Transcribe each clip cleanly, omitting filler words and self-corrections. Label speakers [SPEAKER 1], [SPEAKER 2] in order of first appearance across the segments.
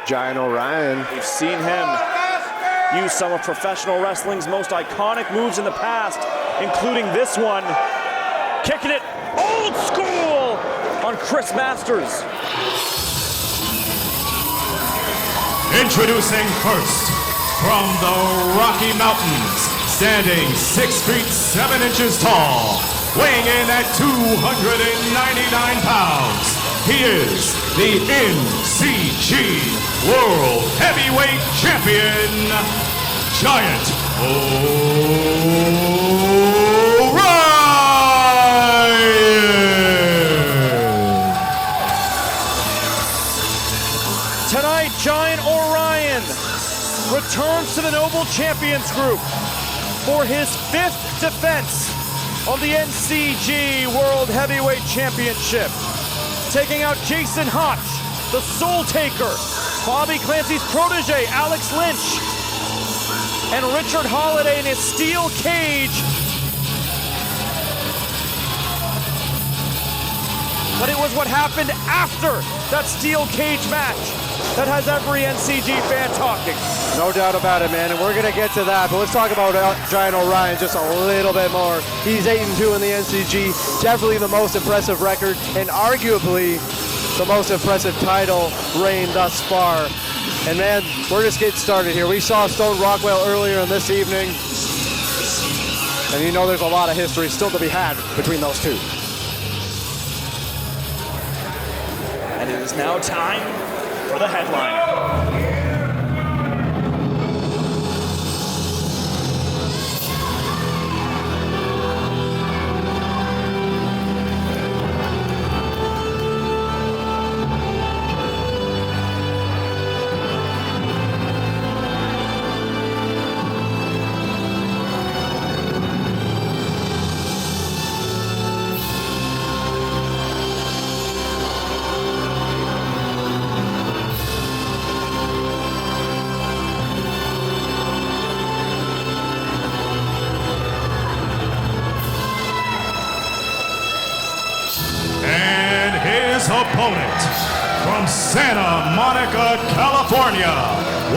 [SPEAKER 1] Giant Orion.
[SPEAKER 2] We've seen him use some of professional wrestling's most iconic moves in the past, including this one, kicking it old school on Chris Masters.
[SPEAKER 3] Introducing first, from the Rocky Mountains, standing 6 feet 7 inches tall, weighing in at 299 pounds, he is the NCG World Heavyweight Champion, Giant Orion!
[SPEAKER 2] Tonight, Giant Orion returns to the Noble Champions Group for his 5th defense of the NCG World Heavyweight Championship, taking out Jason Hotch, the Soul Taker, Bobby Clancy's protege, Alex Lynch, and Richard Holiday in his steel cage. But it was what happened after that steel cage match that has every NCG fan talking.
[SPEAKER 1] No doubt about it, man, and we're gonna get to that, but let's talk about Giant Orion just a little bit more. He's 8-2 in the NCG, definitely the most impressive record, and arguably the most impressive title reign thus far. And man, we're just getting started here. We saw Stone Rockwell earlier in this evening, and you know there's a lot of history still to be had between those two.
[SPEAKER 2] And it is now time for the headliner.
[SPEAKER 3] Opponent from Santa Monica, California,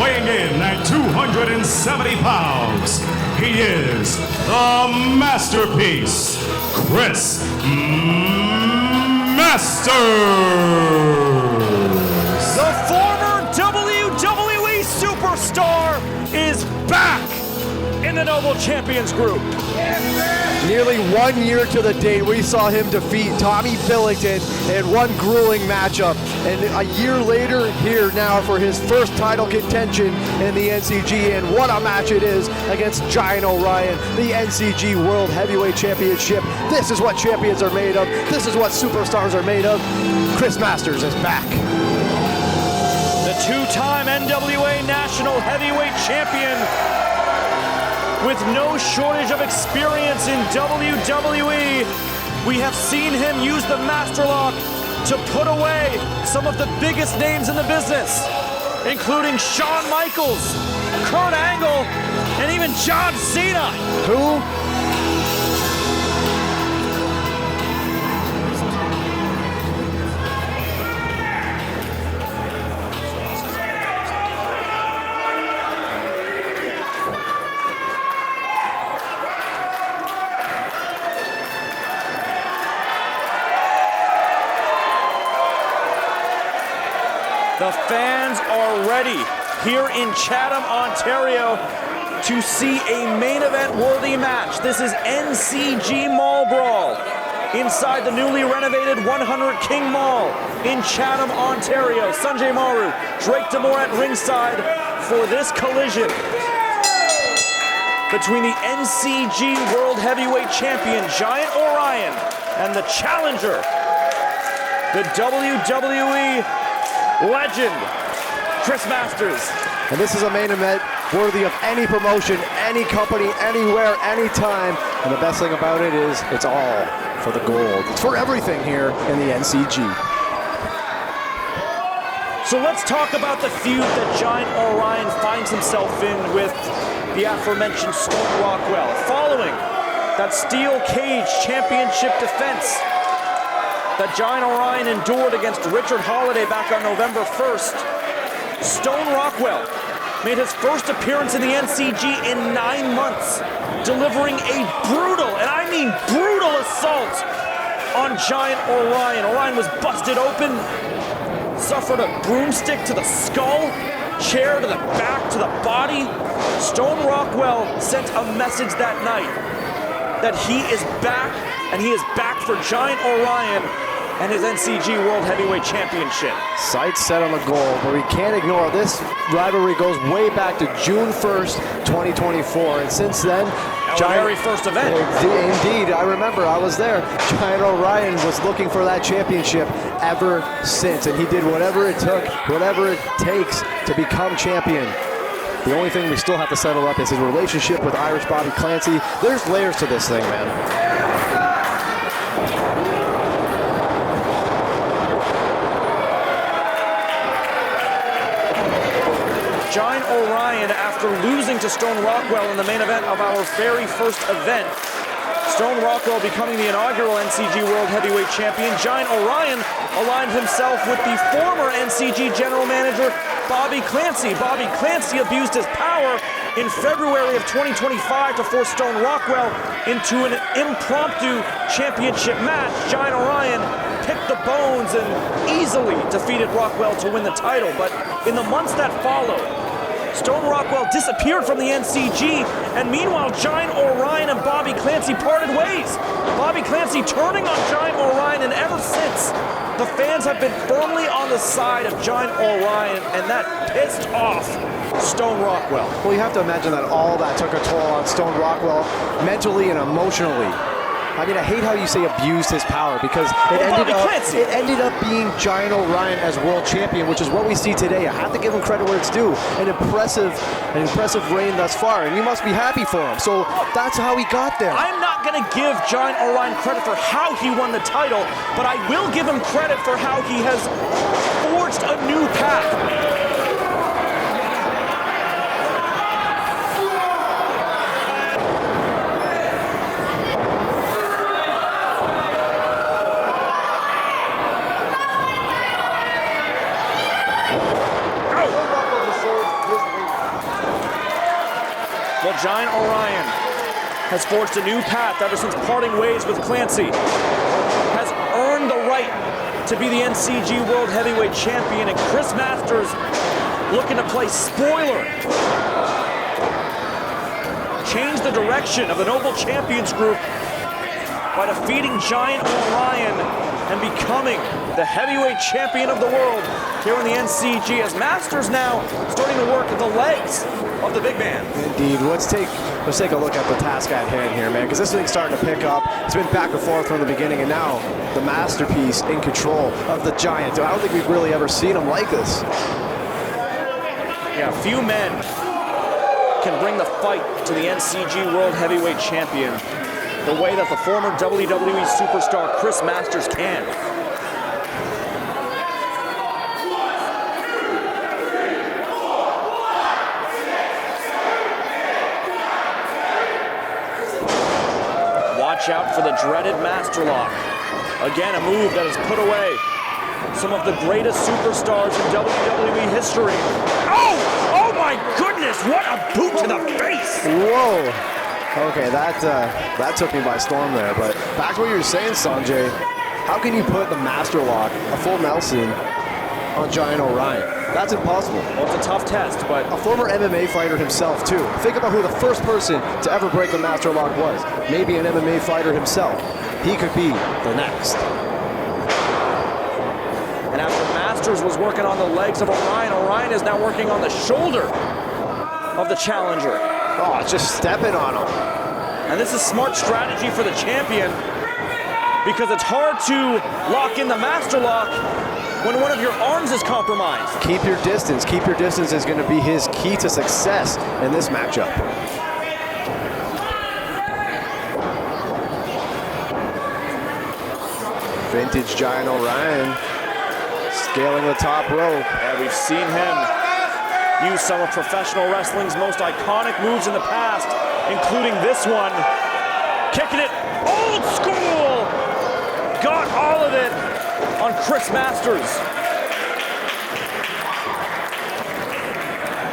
[SPEAKER 3] weighing in at 270 pounds, he is the Masterpiece, Chris Masters.
[SPEAKER 2] The former WWE Superstar is back in the Noble Champions Group.
[SPEAKER 1] Nearly 1 year to the date, we saw him defeat Tommy Billington in one grueling matchup. And a year later, here now for his first title contention in the NCG. And what a match it is against Giant Orion, the NCG World Heavyweight Championship. This is what champions are made of. This is what superstars are made of. Chris Masters is back.
[SPEAKER 2] The 2-time NWA National Heavyweight Champion, with no shortage of experience in WWE. We have seen him use the Master Lock to put away some of the biggest names in the business, including Shawn Michaels, Kurt Angle, and even John Cena.
[SPEAKER 1] Who?
[SPEAKER 2] The fans are ready here in Chatham, Ontario, to see a main event worthy match. This is NCG Mall Brawl inside the newly renovated 100 King Mall in Chatham, Ontario. Sanjay, Maru, Drake D'Amore at ringside for this collision between the NCG World Heavyweight Champion Giant Orion and the challenger, the WWE legend, Chris Masters.
[SPEAKER 1] And this is a main event worthy of any promotion, any company, anywhere, anytime. And the best thing about it is it's all for the gold. It's for everything here in the NCG.
[SPEAKER 2] So let's talk about the feud that Giant Orion finds himself in with the aforementioned Stone Rockwell. Following that steel cage championship defense that Giant Orion endured against Richard Holiday back on November 1st, Stone Rockwell made his first appearance in the NCG in 9 months, delivering a brutal, and I mean brutal, assault on Giant Orion. Orion was busted open, suffered a broomstick to the skull, chair to the back, to the body. Stone Rockwell sent a message that night that he is back, and he is back for Giant Orion and his NCG World Heavyweight Championship.
[SPEAKER 1] Sights set on the goal, but we can't ignore this rivalry goes way back to June 1st, 2024, and since then,
[SPEAKER 2] Our very first event.
[SPEAKER 1] Indeed, I remember, I was there. Giant Orion was looking for that championship ever since, and he did whatever it took, whatever it takes to become champion. The only thing we still have to settle up is his relationship with Irish Bobby Clancy. There's layers to this thing, man.
[SPEAKER 2] Giant Orion, after losing to Stone Rockwell in the main event of our very first event, Stone Rockwell becoming the inaugural NCG World Heavyweight Champion, Giant Orion aligned himself with the former NCG General Manager, Bobby Clancy. Bobby Clancy abused his power in February of 2025 to force Stone Rockwell into an impromptu championship match. Giant Orion picked the bones and easily defeated Rockwell to win the title. But in the months that followed, Stone Rockwell disappeared from the NCG, and meanwhile, Giant Orion and Bobby Clancy parted ways. Bobby Clancy turning on Giant Orion, and ever since, the fans have been firmly on the side of Giant Orion, and that pissed off Stone Rockwell.
[SPEAKER 1] Well, you have to imagine that all that took a toll on Stone Rockwell mentally and emotionally. I mean, I hate how you say abused his power, because it ended up being Giant Orion as world champion, which is what we see today. I have to give him credit where it's due. An impressive reign thus far, and you must be happy for him. So that's how he got there.
[SPEAKER 2] I'm not going to give Giant Orion credit for how he won the title, but I will give him credit for how he has forged a new path. Well, Giant Orion has forged a new path ever since parting ways with Clancy, has earned the right to be the NCG World Heavyweight Champion, and Chris Masters looking to play spoiler, change the direction of the Noble Champions group by defeating Giant Orion and becoming the heavyweight champion of the world here in the NCG, as Masters now starting to work at the legs of the big man.
[SPEAKER 1] Indeed. Let's take a look at the task at hand here, man, because this thing's starting to pick up. It's been back and forth from the beginning, and now the masterpiece in control of the Giant. I don't think we've really ever seen him like this.
[SPEAKER 2] Yeah, few men can bring the fight to the NCG World Heavyweight Champion the way that the former WWE Superstar Chris Masters can. Watch out for the dreaded Master Lock. Again, a move that has put away some of the greatest superstars in WWE history. Oh my goodness, what a boot to the face!
[SPEAKER 1] Whoa. Okay, that took me by storm there, but back to what you were saying, Sanjay. How can you put the Master Lock, a full Nelson, on Giant Orion? That's impossible.
[SPEAKER 2] Well, it's a tough test, but
[SPEAKER 1] a former MMA fighter himself, too. Think about who the first person to ever break the Master Lock was. Maybe an MMA fighter himself. He could be the next.
[SPEAKER 2] And after Masters was working on the legs of Orion, Orion is now working on the shoulder of the challenger.
[SPEAKER 1] Oh, just stepping on him.
[SPEAKER 2] And this is smart strategy for the champion, because it's hard to lock in the Master Lock when one of your arms is compromised.
[SPEAKER 1] Keep your distance. Keep your distance is going to be his key to success in this matchup. Vintage Giant Orion scaling the top rope.
[SPEAKER 2] Yeah, we've seen him use some of professional wrestling's most iconic moves in the past, including this one. Kicking it old school. Got all of it on Chris Masters.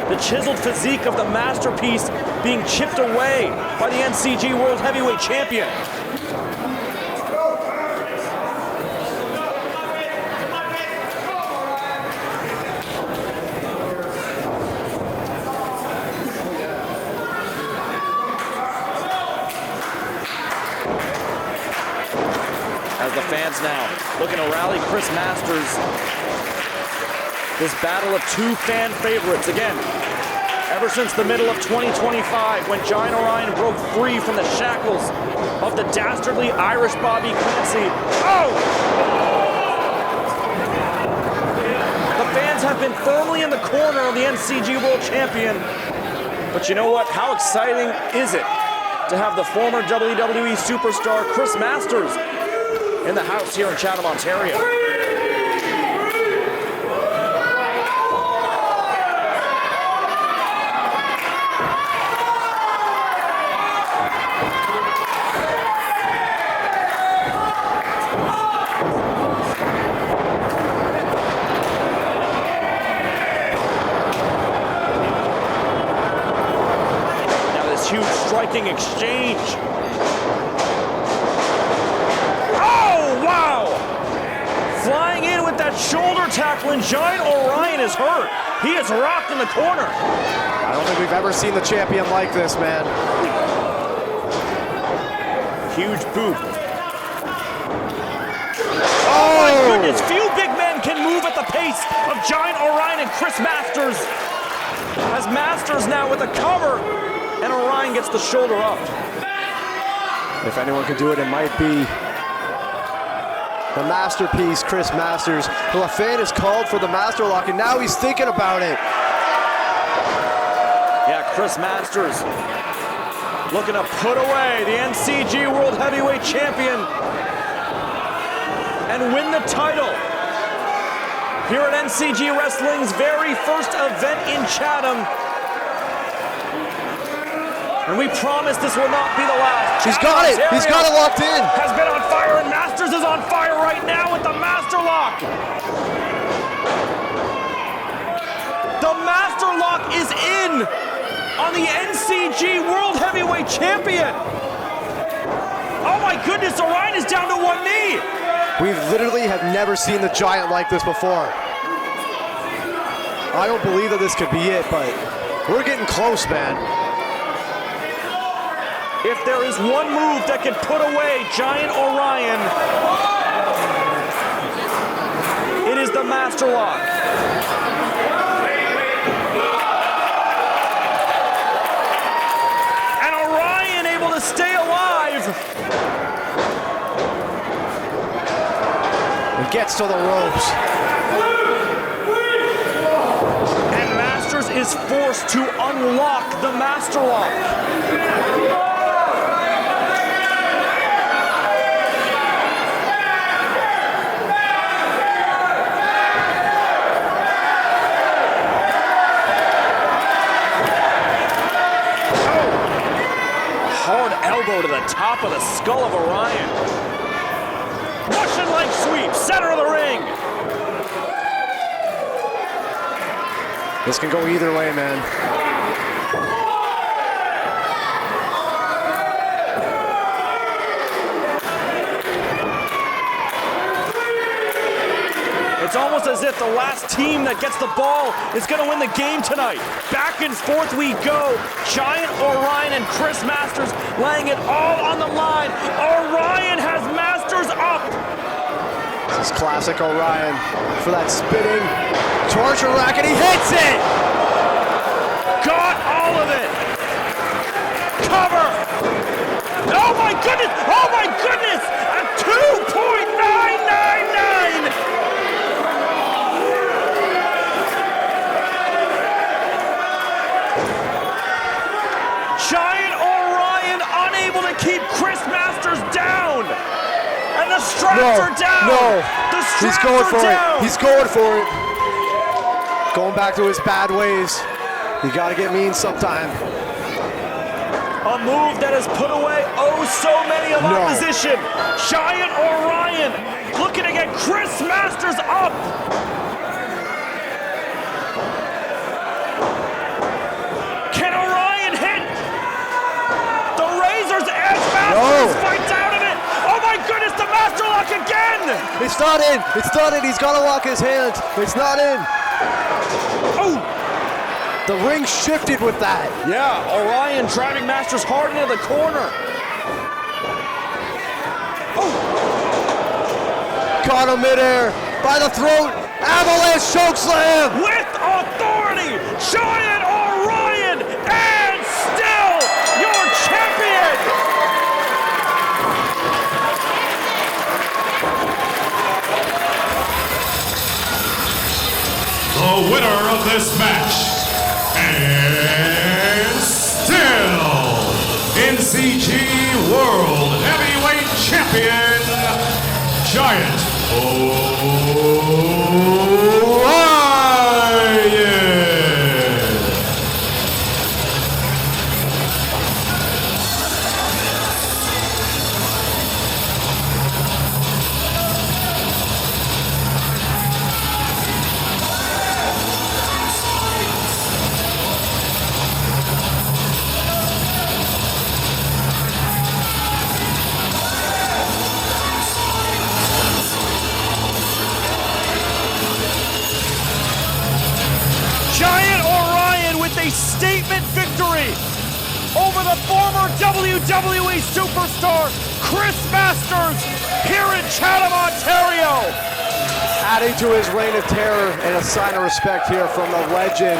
[SPEAKER 2] The chiseled physique of the masterpiece being chipped away by the NCG World Heavyweight Champion. As the fans now looking to rally Chris Masters. This battle of two fan favorites again. Ever since the middle of 2025, when Giant Orion broke free from the shackles of the dastardly Irish Bobby Clancy. Oh! The fans have been firmly in the corner of the NCG World Champion. But you know what? How exciting is it to have the former WWE Superstar Chris Masters in the house here in Chatham, Ontario. Now this huge striking exchange. Flying in with that shoulder tackle, and Giant Orion is hurt. He is rocked in the corner.
[SPEAKER 1] I don't think we've ever seen the champion like this, man.
[SPEAKER 2] Huge boot. Oh my goodness, few big men can move at the pace of Giant Orion and Chris Masters. As Masters now with a cover, and Orion gets the shoulder up.
[SPEAKER 1] If anyone can do it, it might be the masterpiece, Chris Masters. Well, a fan is called for the master lock, and now he's thinking about it.
[SPEAKER 2] Yeah, Chris Masters looking to put away the NCG World Heavyweight Champion and win the title here at NCG Wrestling's very first event in Chatham. And we promise this will not be the last.
[SPEAKER 1] He's got it. He's got it locked in.
[SPEAKER 2] Has been on fire, and Masters is on fire right now with the Master Lock. The Master Lock is in on the NCG World Heavyweight Champion. Oh my goodness, Orion is down to one knee.
[SPEAKER 1] We literally have never seen the Giant like this before. I don't believe that this could be it, but we're getting close, man.
[SPEAKER 2] If there is one move that can put away Giant Orion, it is the Master Lock. And Orion able to stay alive.
[SPEAKER 1] It gets to the ropes.
[SPEAKER 2] And Masters is forced to unlock the Master Lock. Hard elbow to the top of the skull of Orion. Russian leg sweep, center of the ring.
[SPEAKER 1] This can go either way, man.
[SPEAKER 2] It's almost as if the last team that gets the ball is going to win the game tonight. Back and forth we go. Giant Orion and Chris Masters laying it all on the line. Orion has Masters up.
[SPEAKER 1] This is classic Orion for that spinning torture rack, and he hits it!
[SPEAKER 2] Got all of it. Cover. Oh my goodness! Oh my goodness! A 2.999! Giant Orion unable to keep Chris Masters down. And the straps are down.
[SPEAKER 1] No,
[SPEAKER 2] the straps
[SPEAKER 1] he's going
[SPEAKER 2] are
[SPEAKER 1] for
[SPEAKER 2] down.
[SPEAKER 1] it. He's going for it. Going back to his bad ways. You gotta get mean sometime.
[SPEAKER 2] A move that has put away oh so many of opposition. Giant Orion looking to get Chris Masters up. lock again!
[SPEAKER 1] It's not in. It's not in. He's got to lock his hands. It's not in.
[SPEAKER 2] Oh!
[SPEAKER 1] The ring shifted with that.
[SPEAKER 2] Yeah, Orion driving Masters hard into the corner.
[SPEAKER 1] Caught him midair by the throat. Avalanche chokeslam.
[SPEAKER 2] With authority, Giant Orion, and still your champion!
[SPEAKER 3] The winner of this match, and still NCG World Heavyweight Champion, Giant Orion.
[SPEAKER 2] Giant Orion with a statement victory over the former WWE Superstar Chris Masters here in Chatham, Ontario.
[SPEAKER 1] Adding to his reign of terror and a sign of respect here from the legend.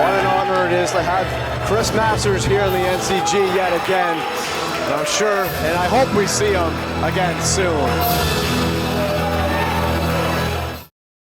[SPEAKER 1] What an honor it is to have Chris Masters here in the NCG yet again. And I'm sure, and I hope we see him again soon.